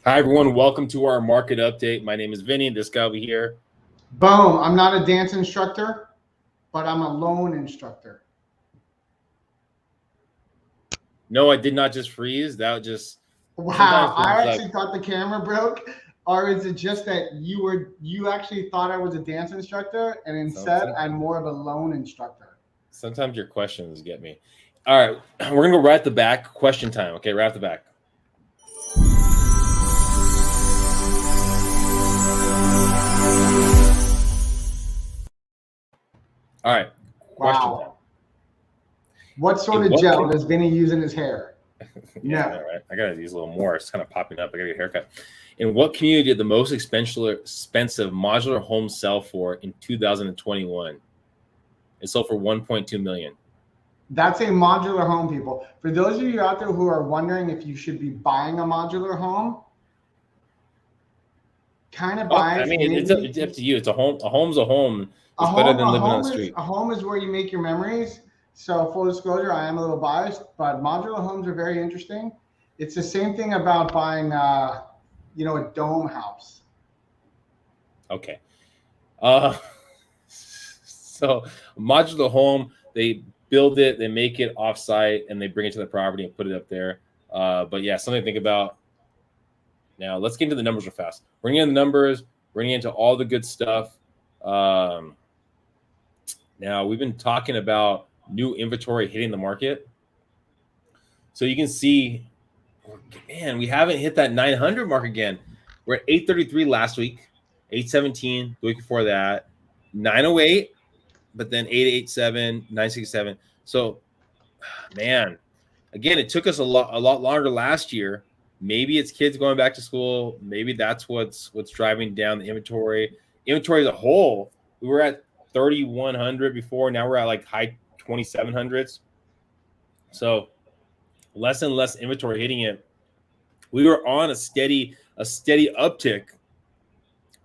Hi, everyone. Welcome to our market update. My name is Vinnie. This guy over here. Boom. I'm not a dance instructor, but I'm a loan instructor. No, I did not just freeze. That just sometimes Wow. things I like actually thought the camera broke. Or is it just that you actually thought I was a dance instructor and instead I'm more of a loan instructor? sometimes your questions get me. All right, we're gonna go right at the back. Question time. Okay, right at the back. All right. Question time. Wow. What sort of gel does Vinny use in his hair? Yeah, no. Right. I gotta use a little more. It's kind of popping up. I gotta get a haircut. In what community did the most expensive modular home sell for in 2021? It sold for 1.2 million. That's a modular home, people. For those of you out there who are wondering if you should be buying a modular home, kind of buy. I mean, it's up to you. It's a home. A home's a home. It's better than living on the street. A home is where you make your memories. So full disclosure, I am a little biased, but modular homes are very interesting. It's the same thing about buying, a dome house. Okay. So modular home, they build it, they make it offsite, and they bring it to the property and put it up there. But yeah, something to think about. Now let's get into the numbers real fast. We're getting into the numbers. We're getting into all the good stuff. Now we've been talking about new inventory hitting the market. So you can see, man, we haven't hit that 900 mark again. We're at 833 last week, 817 the week before that, 908, but then 887, 967. So, man, again, it took us a lot longer last year. Maybe it's kids going back to school. Maybe that's what's driving down the inventory. Inventory as a whole, we were at 3,100 before. Now we're at like high 2,700s. So less and less inventory hitting it. We were on a steady uptick,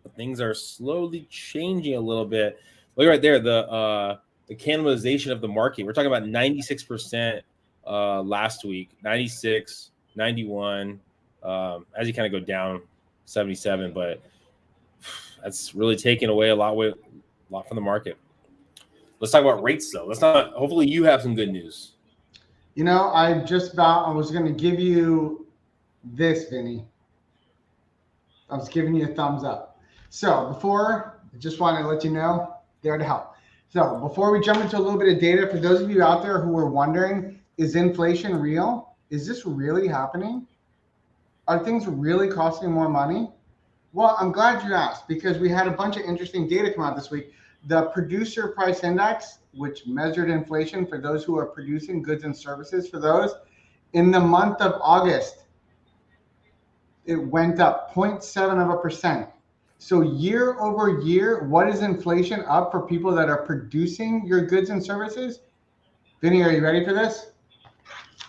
but things are slowly changing a little bit. Look right there, the cannibalization of the market. We're talking about 96% last week, 96, 91. As you kind of go down, 77, but that's really taking away a lot from the market. Let's talk about rates, though. Hopefully you have some good news. I was going to give you this, Vinny. I was giving you a thumbs up. So before, I just wanted to let you know, there to help. So before we jump into a little bit of data, for those of you out there who are wondering, is inflation real? Is this really happening? Are things really costing more money? Well, I'm glad you asked, because we had a bunch of interesting data come out this week. The producer price index, which measured inflation for those who are producing goods and services, for those in the month of August, it went up 0.7%. So year over year, what is inflation up for people that are producing your goods and services? Vinny, are you ready for this?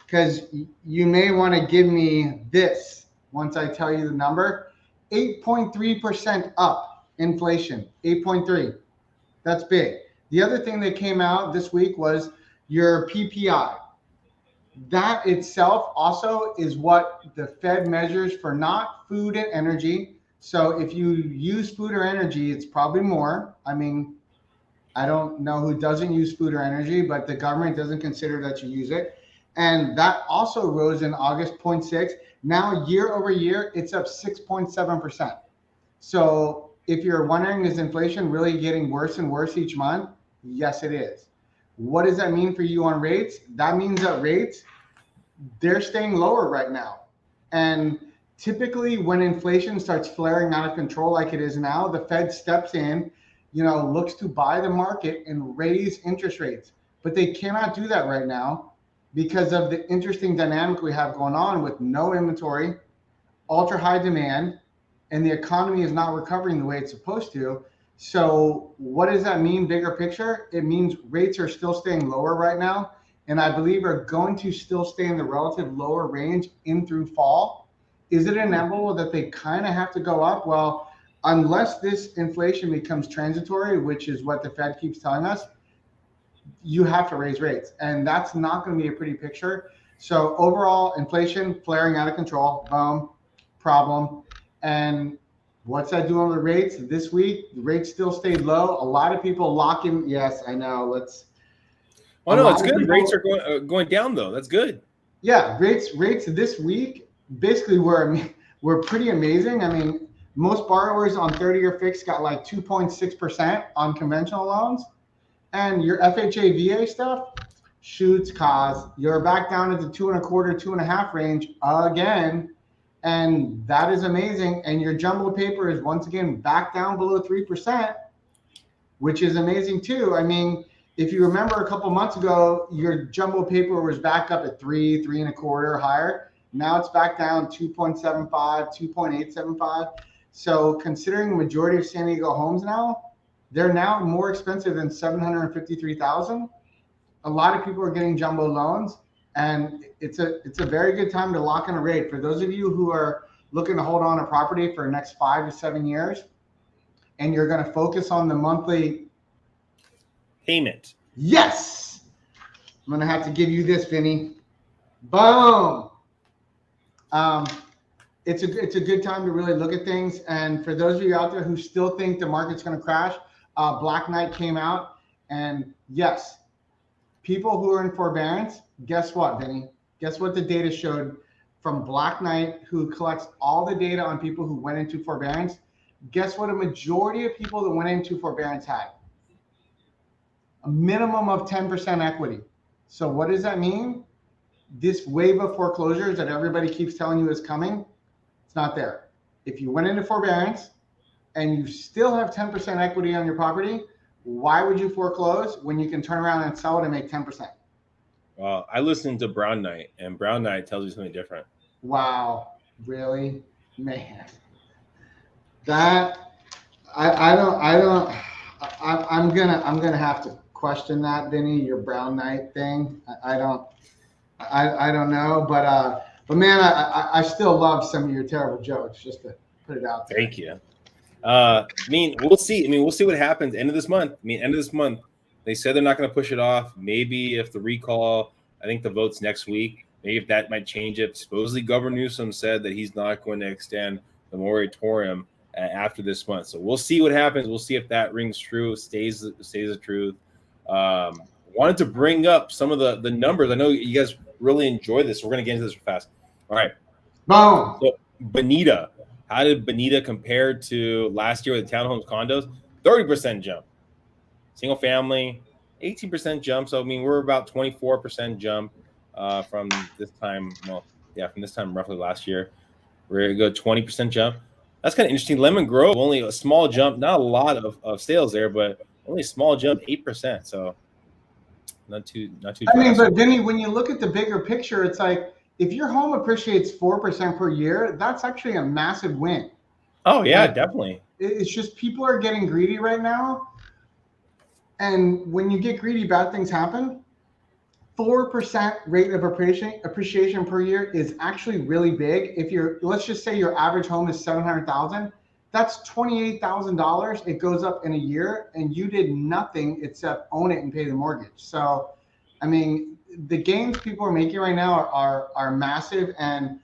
Because you may want to give me this once I tell you the number. 8.3% up inflation, 8.3. That's big. The other thing that came out this week was your PPI. That itself also is what the Fed measures for not food and energy. So if you use food or energy, it's probably more. I mean, I don't know who doesn't use food or energy, but the government doesn't consider that you use it. And that also rose in August, 0.6. Now, year over year, it's up 6.7%. So if you're wondering, is inflation really getting worse and worse each month? Yes, it is. What does that mean for you on rates? That means that rates, they're staying lower right now. And typically when inflation starts flaring out of control like it is now, the Fed steps in, looks to buy the market and raise interest rates. But they cannot do that right now because of the interesting dynamic we have going on with no inventory, ultra high demand, and the economy is not recovering the way it's supposed to. So what does that mean, bigger picture? It means rates are still staying lower right now, and I believe are going to still stay in the relative lower range in through fall. Is it inevitable that they kind of have to go up? Well, unless this inflation becomes transitory, which is what the Fed keeps telling us, you have to raise rates, and that's not going to be a pretty picture. So overall, inflation flaring out of control, boom. problem. And what's that doing with the rates this week? The rates still stayed low. A lot of people locking. Yes, I know. Oh no, it's good. Rates are going down though. That's good. Yeah, rates this week basically were pretty amazing. I mean, most borrowers on 30-year fixed got like 2.6% on conventional loans, and your FHA VA stuff shoots cause you're back down at the 2.25, 2.5 range again, and that is amazing. And your jumbo paper is once again back down below 3%, which is amazing too. I mean, if you remember a couple months ago, your jumbo paper was back up at 3.25 higher. Now it's back down 2.75, 2.875. So considering the majority of San Diego homes now, they're now more expensive than $753,000. A lot of people are getting jumbo loans, and it's a very good time to lock in a rate. For those of you who are looking to hold on a property for the next 5 to 7 years, and you're going to focus on the monthly payment. Yes. I'm going to have to give you this, Vinnie. Boom. It's a good time to really look at things. And for those of you out there who still think the market's going to crash, Black Knight came out, and yes, people who are in forbearance, guess what, Vinnie? Guess what the data showed from Black Knight, who collects all the data on people who went into forbearance? Guess what a majority of people that went into forbearance had? A minimum of 10% equity. So what does that mean? This wave of foreclosures that everybody keeps telling you is coming, it's not there. If you went into forbearance and you still have 10% equity on your property, why would you foreclose when you can turn around and sell it and make 10%? Well, I listened to Brown Knight, and Brown Knight tells you something different. Wow, really, man? That I'm gonna have to question that, Vinnie. Your Brown Knight thing. I don't know, but man, I still love some of your terrible jokes. Just to put it out there. Thank you. I mean, we'll see. We'll see what happens end of this month. End of this month, they said they're not going to push it off. Maybe if the recall, I think the vote's next week. Maybe if that might change it. Supposedly, Governor Newsom said that he's not going to extend the moratorium after this month. So we'll see what happens. We'll see if that rings true, stays the truth. Wanted to bring up some of the numbers. I know you guys really enjoy this. So we're going to get into this fast. All right. Boom. So Bonita. How did Bonita compare to last year with the townhomes condos? 30% jump. Single family, 18% jump. So, I mean, we're about 24% jump from this time. Well, yeah, from this time roughly last year. We're going to go 20% jump. That's kind of interesting. Lemon Grove, only a small jump. Not a lot of sales there, but only a small jump, 8%. So, not too I mean, but Vinnie, when you look at the bigger picture, it's like, if your home appreciates 4% per year, that's actually a massive win. Oh, yeah, definitely. It's just people are getting greedy right now. And when you get greedy, bad things happen. 4% rate of appreciation per year is actually really big. If let's just say your average home is $700,000, that's $28,000. It goes up in a year, and you did nothing except own it and pay the mortgage. So, I mean, the gains people are making right now are massive. And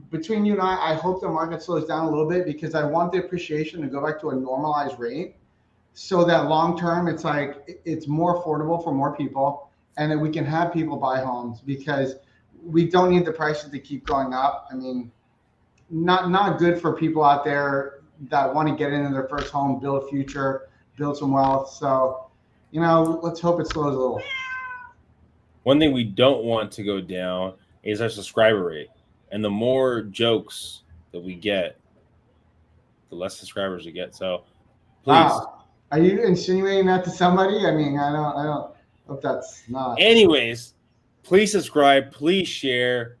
between you and I hope the market slows down a little bit, because I want the appreciation to go back to a normalized rate, so that long term it's like it's more affordable for more people, and that we can have people buy homes, because we don't need the prices to keep going up. I mean, not good for people out there that want to get into their first home, build a future, build some wealth. So, let's hope it slows a little. One thing we don't want to go down is our subscriber rate. And the more jokes that we get, the less subscribers we get. So please. Wow. Are you insinuating that to somebody? I mean, I don't hope that's not. Anyways, please subscribe. Please share.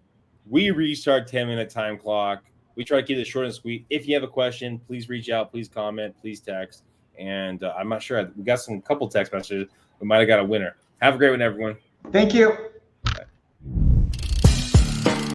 We restart 10-minute time clock. We try to keep it short and sweet. If you have a question, please reach out. Please comment. Please text. And I'm not sure. We got couple text messages. We might have got a winner. Have a great one, everyone. Thank you.